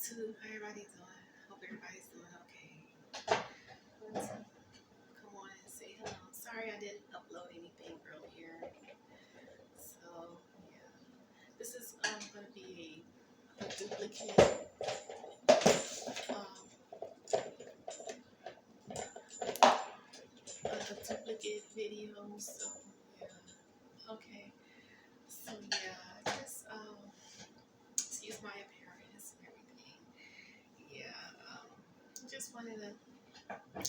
YouTube, how everybody doing? Hope everybody's doing okay. Let's come on and say hello. Sorry I didn't upload anything earlier. So yeah, this is going to be a duplicate, video. So yeah, okay. So yeah, just excuse my appearance and everything. Yeah, just wanted to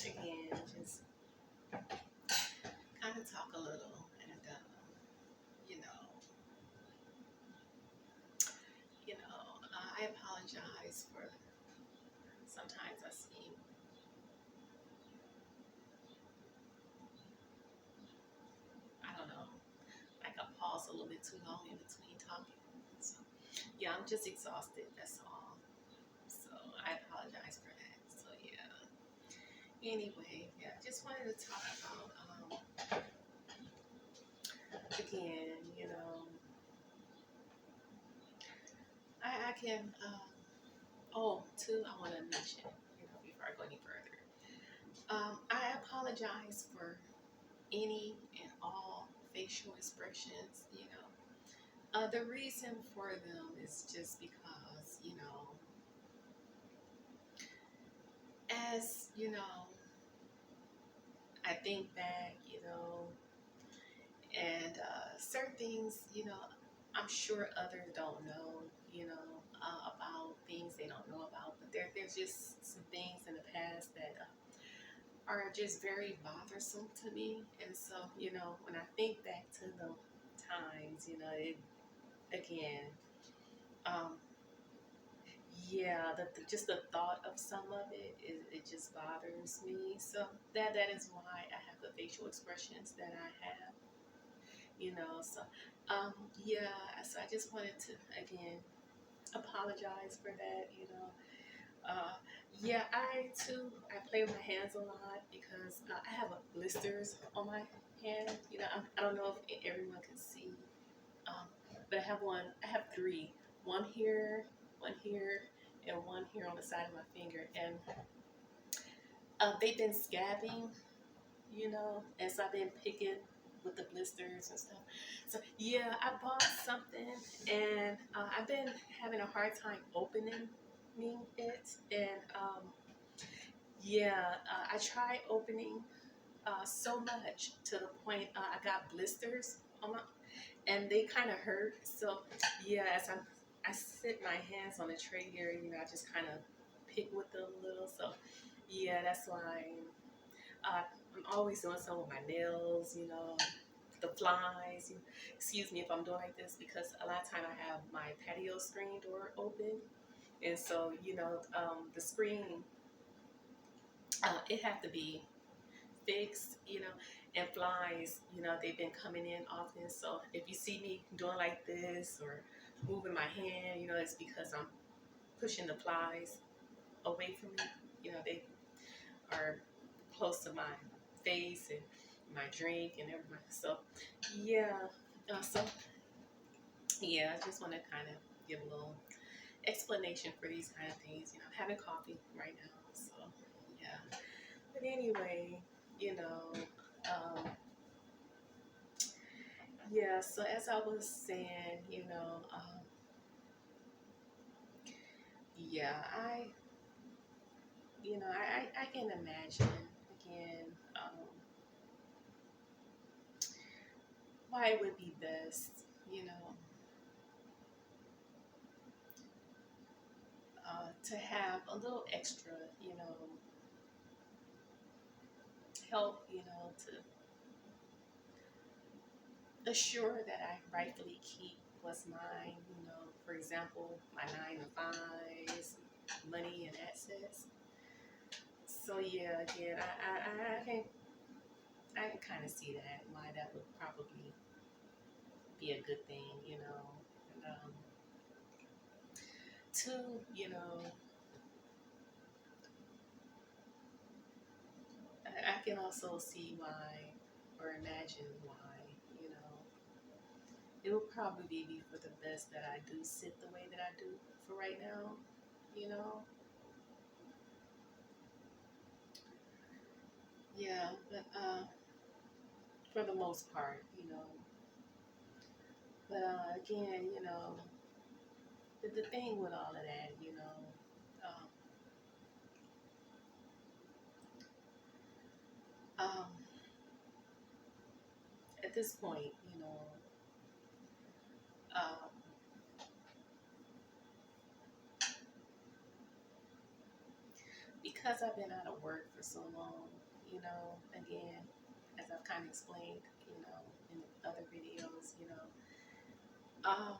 again just kind of talk a little and you know. I apologize for sometimes I seem, I don't know, like I pause a little bit too long in between talking. So, yeah, I'm just exhausted, that's all. So, I apologize for that. So, yeah. Anyway, yeah, just wanted to talk about, again, I can, too, I want to mention, before I go any further, I apologize for any and all facial expressions, the reason for them is just because, as I think back, and certain things, I'm sure others don't know, about things they don't know about, but there's just some things in the past that are just very bothersome to me. And so, when I think back to the times, it again, um, yeah, just the thought of some of it just bothers me. So that is why I have the facial expressions that I have. So um, yeah. So I just wanted to again apologize for that. Uh, yeah, I play with my hands a lot because I have blisters on my hand. I don't know if everyone can see, um, but I have one. I have three. One here, and one here on the side of my finger. And they've been scabbing, and so I've been picking with the blisters and stuff. So yeah, I bought something, and I've been having a hard time opening it. And yeah, I tried opening so much to the point I got blisters on my, and they kind of hurt. So yeah, I sit my hands on the tray here, I just kind of pick with them a little. So yeah, that's why I'm always doing something with my nails, the flies. Excuse me if I'm doing like this because a lot of time I have my patio screen door open, and so the screen it have to be fixed, and flies, they've been coming in often. So if you see me doing like this or moving my hand, it's because I'm pushing the flies away from me. They are close to my face and my drink and everything. So yeah, so yeah, I just want to kind of give a little explanation for these kind of things. I'm having coffee right now, so yeah. But anyway, you know, um, yeah. So as I was saying, yeah, I can imagine again why it would be best, you know, to have a little extra, help, to assure that I rightfully keep what's mine, for example, my 9 to 5s, money and assets. So yeah, again, I can kind of see that why that would probably be a good thing, And, two, I can also see why or imagine why, you know, it would probably be for the best that I do sit the way that I do for right now. you know. Yeah, but for the most part, you know. But again, you know, the thing with all of that, you know, um, at this point, you know, um, because I've been out of work for so long, you know, again, as I've kind of explained, you know, in other videos, you know, um,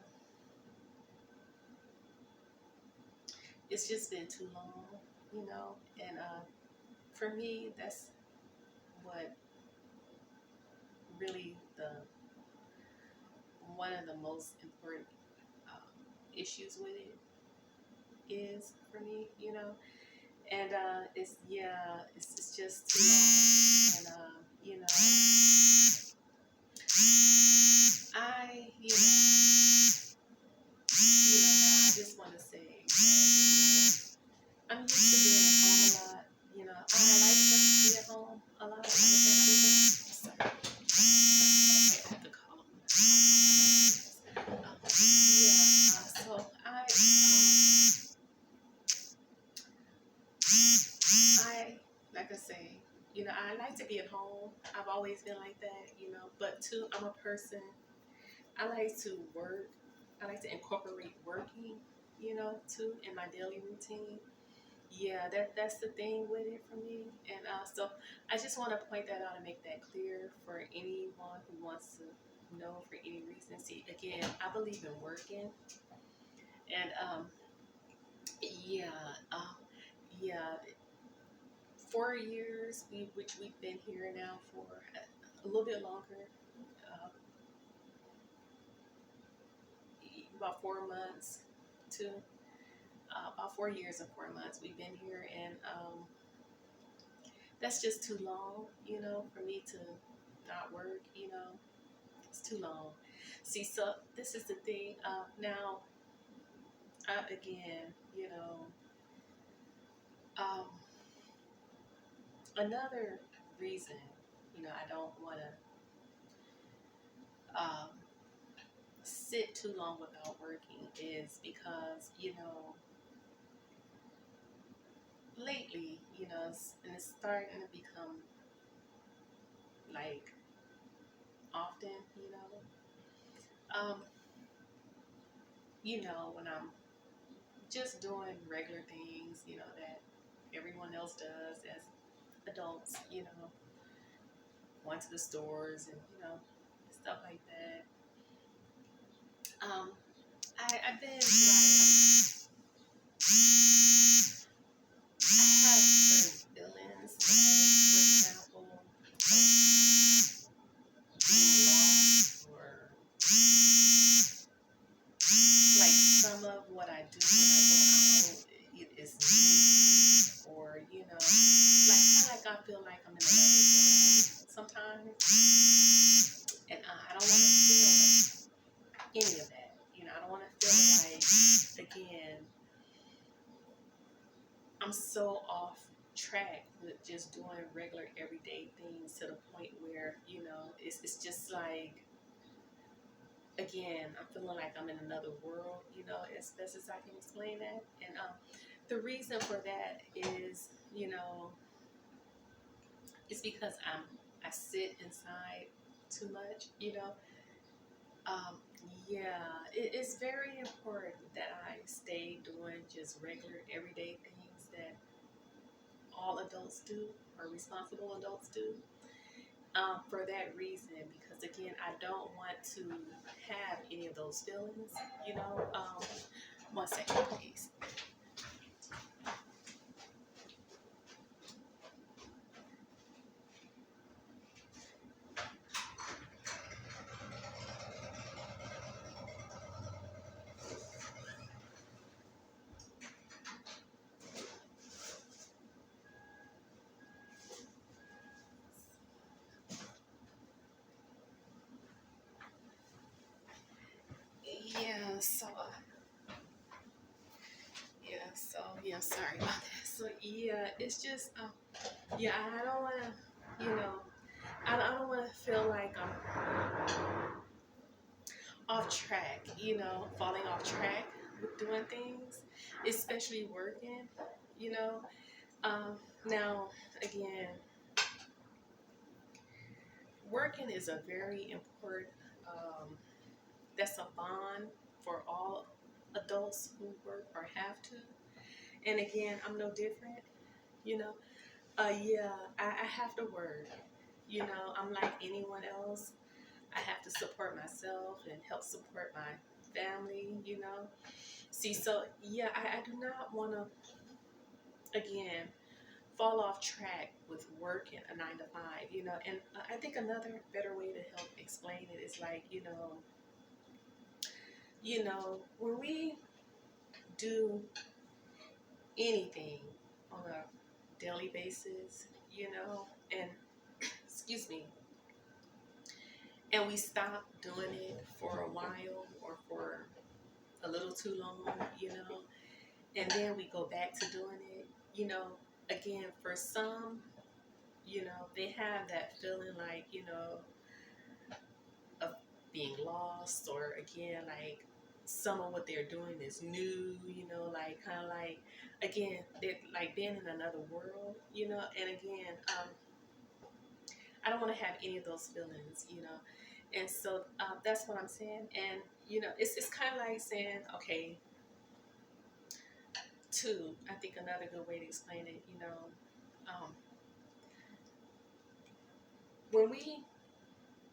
it's just been too long, you know, and for me, that's what really the one of the most important issues with it is for me, you know, and it's yeah, it's just too long, and you know, now I just want to say, I'm used to being at home a lot. You know, I like to be at home a lot. Sorry, okay, I have to call them. Yeah, so I like I say, you know, I like to be at home. I've always been like that, you know. But too, I'm a person. I like to work. I like to incorporate working, you know, too, in my daily routine. Yeah, that's the thing with it for me. And so I just want to point that out and make that clear for anyone who wants to know for any reason. See, again, I believe in working, and yeah, yeah, 4 years, which we've been here now for a little bit longer, uh, about 4 months to about 4 years and 4 months we've been here, and that's just too long, you know, for me to not work, you know. It's too long. See, so this is the thing. Now, again, you know, um, another reason, you know, I don't want to sit too long without working is because, you know, lately, you know, and it's starting to become like often, um, when I'm just doing regular things, you know, that everyone else does as adults, you know, going to the stores and, you know, stuff like that. Um, I've been like, I have certain feelings, like, for example, being lost, or like some of what I do when I go out, it is new, or, you know, like kind of like I feel like I'm in another world sometimes, and I don't want to feel any of that. You know, I don't want to feel like, again, I'm so off track with just doing regular everyday things to the point where, you know, it's just like, again, I'm feeling like I'm in another world, you know, as best as I can explain that. And the reason for that is, you know, it's because I sit inside too much, you know. Um, yeah, it's very important that I stay doing just regular everyday things that all adults do, or responsible adults do. For that reason, because again, I don't want to have any of those feelings, you know. 1 second, please. Yeah, so I'm sorry about that. So yeah, it's just yeah, I don't want to, I don't want to feel like I'm off track, falling off track with doing things, especially working, you know. Now, again, working is a very important, that's a bond for all adults who work or have to. And again, I'm no different, you know. Yeah, I have to work. I'm like anyone else. I have to support myself and help support my family. See, so yeah, I do not want to, again, fall off track with working a 9 to 5. And I think another better way to help explain it is like, when we do anything on a daily basis, and excuse me, and we stop doing it for a while or for a little too long, and then we go back to doing it, again, for some, they have that feeling like, of being lost, or again, like some of what they're doing is new, like kind of like, again, they're like being in another world, and again, I don't want to have any of those feelings, and so that's what I'm saying. And it's kind of like saying, okay, two, I think another good way to explain it, um, when we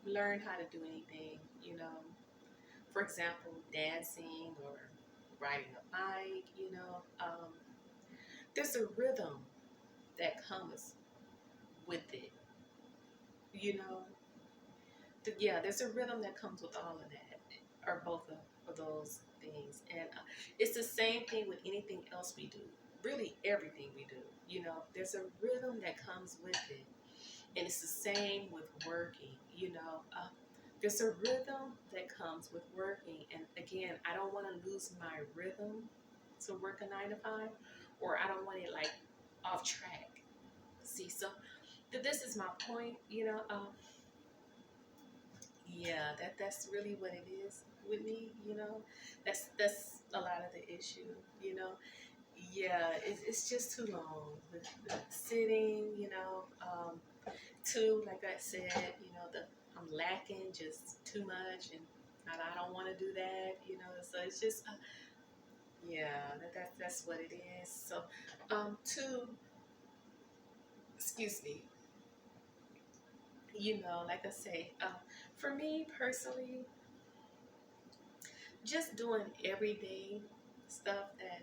learn how to do anything, for example, dancing or riding a bike, there's a rhythm that comes with it, you know. Yeah, there's a rhythm that comes with all of that, or both of those things. And it's the same thing with anything else we do, really everything we do, there's a rhythm that comes with it. And it's the same with working, there's a rhythm that comes with working. And again, I don't want to lose my rhythm to work a 9 to 5, or I don't want it like off track. See, so this is my point, yeah, that's really what it is with me, that's a lot of the issue, you know. Yeah, it's just too long. The sitting, too, like I said, I'm lacking just too much, and I don't want to do that, so it's just, yeah, that's what it is. So, two, excuse me, like I say, for me personally, just doing everyday stuff that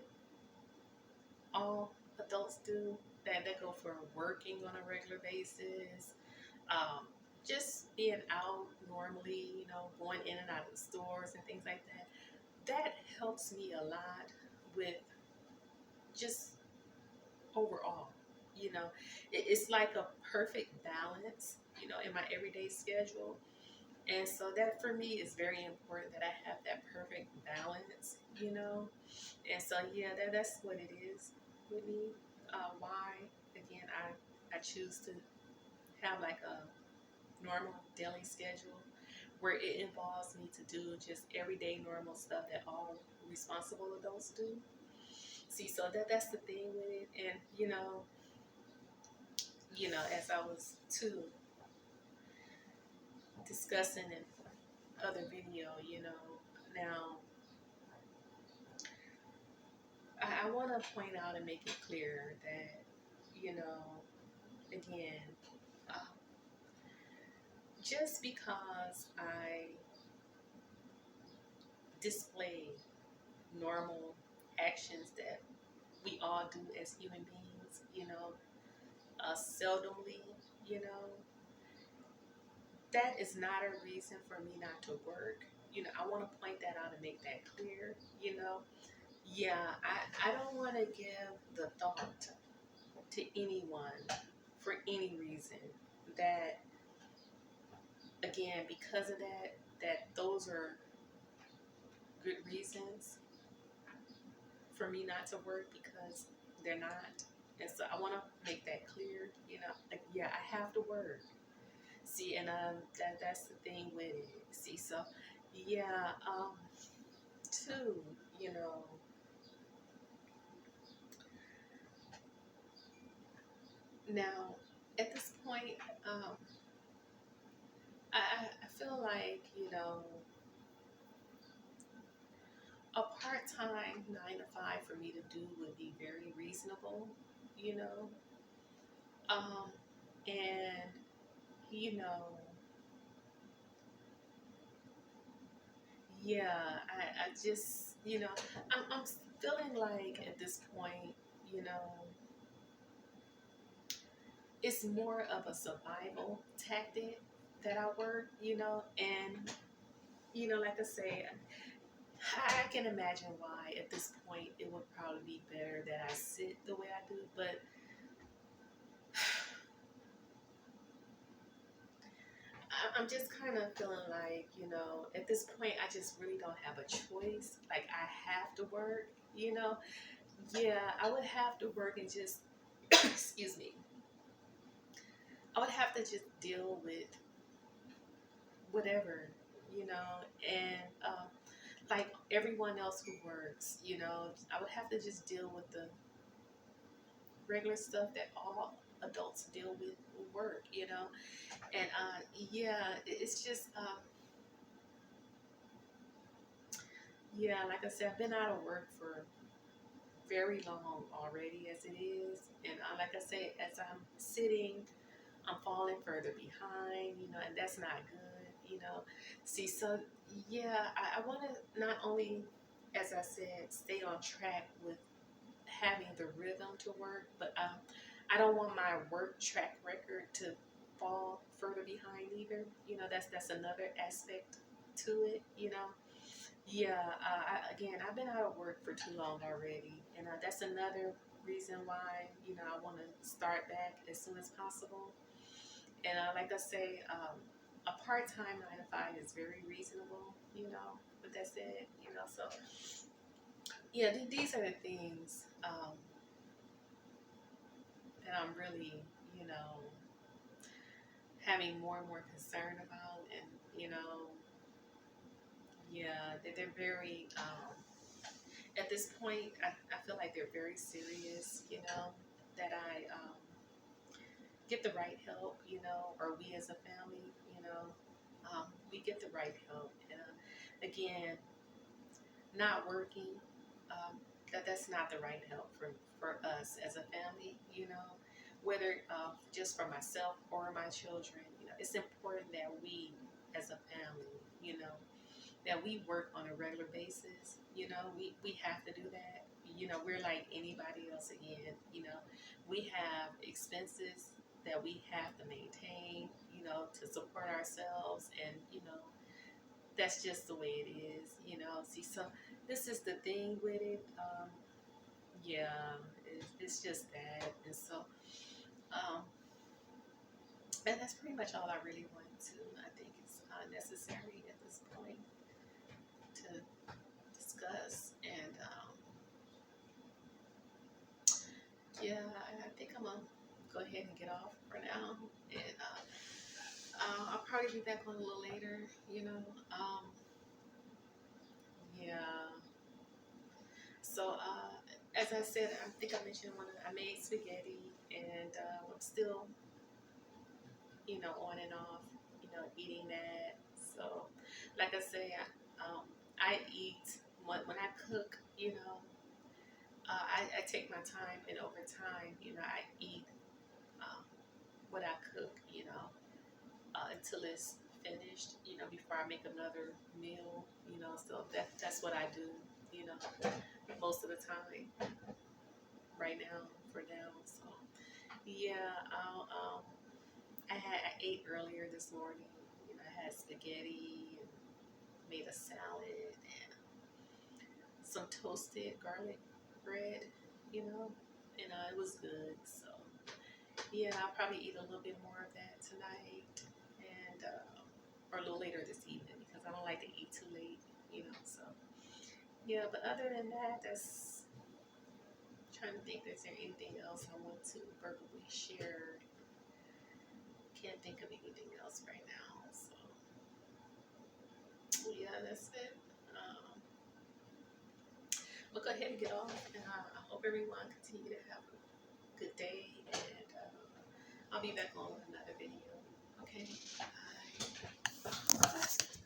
all adults do, that go for working on a regular basis, um, just being out normally, going in and out of the stores and things like that, that helps me a lot with just overall, it's like a perfect balance, in my everyday schedule. And so that for me is very important, that I have that perfect balance, And so yeah, that's what it is with me. Why again I choose to have like a normal daily schedule where it involves me to do just everyday normal stuff that all responsible adults do. See, so that's the thing with it. And as I was too discussing in other video, now I want to point out and make it clear that, again, uh, just because I display normal actions that we all do as human beings, seldomly, you know, that is not a reason for me not to work. I want to point that out and make that clear, Yeah, I don't want to give the thought to anyone for any reason that, again, because of that those are good reasons for me not to work, because They're not. And so I want to make that clear. Like, yeah, I have to work. See, and that's the thing with it. See, so yeah, two, you know, now at this point, um, I feel like a part time 9 to 5 for me to do would be very reasonable, you know, um, and you know, yeah, I just I'm feeling like at this point, you know, it's more of a survival tactic that I work, and like I say, I can imagine why at this point it would probably be better that I sit the way I do, but I'm just kind of feeling like, at this point I just really don't have a choice. Like I have to work, you know. Yeah, I would have to work and just, excuse me, I would have to just deal with whatever, and like everyone else who works, I would have to just deal with the regular stuff that all adults deal with work, and yeah, it's just, yeah, like I said, I've been out of work for very long already as it is, and like I say, as I'm sitting, I'm falling further behind, and that's not good, See, so yeah, I want to not only, as I said, stay on track with having the rhythm to work, but I don't want my work track record to fall further behind either. That's another aspect to it. Yeah. I've been out of work for too long already, and that's another reason why I want to start back as soon as possible. And like I say, a part-time 9 to 5 is very reasonable. But that's it. So yeah, these are the things that I'm really, you know, having more and more concern about, and yeah, they're very. At this point, I feel like they're very serious. That I get the right help. Or we as a family, we get the right help. And again, not working, that's not the right help for us as a family. Whether just for myself or my children, it's important that we as a family, that we work on a regular basis. We have to do that. We're like anybody else again. We have expenses that we have to maintain, to support ourselves, and that's just the way it is. See, so this is the thing with it. Yeah, it's just that, and so, um, and that's pretty much all I really wanted to. I think it's necessary at this point to discuss, and yeah, I think I'm gonna go ahead and get off for now, and I'll probably be back on a little later. Yeah. So, as I said, I think I mentioned I made spaghetti, and I'm still, on and off, eating that. So, like I say, I eat when I cook. I take my time, and over time, I eat um, what I cook. Until it's finished. Before I make another meal. So that's what I do. You know, most of the time right now for now. So yeah, I ate earlier this morning. I had spaghetti and made a salad and some toasted garlic bread. You know, and it was good. So yeah, I'll probably eat a little bit more of that tonight, and or a little later this evening because I don't like to eat too late. So yeah, but other than that, that's trying to think, is there anything else I want to verbally share? Can't think of anything else right now. So, yeah, that's it. We'll go ahead and get off, and I hope everyone continue to have a good day, and I'll be back on with another video. Okay, bye.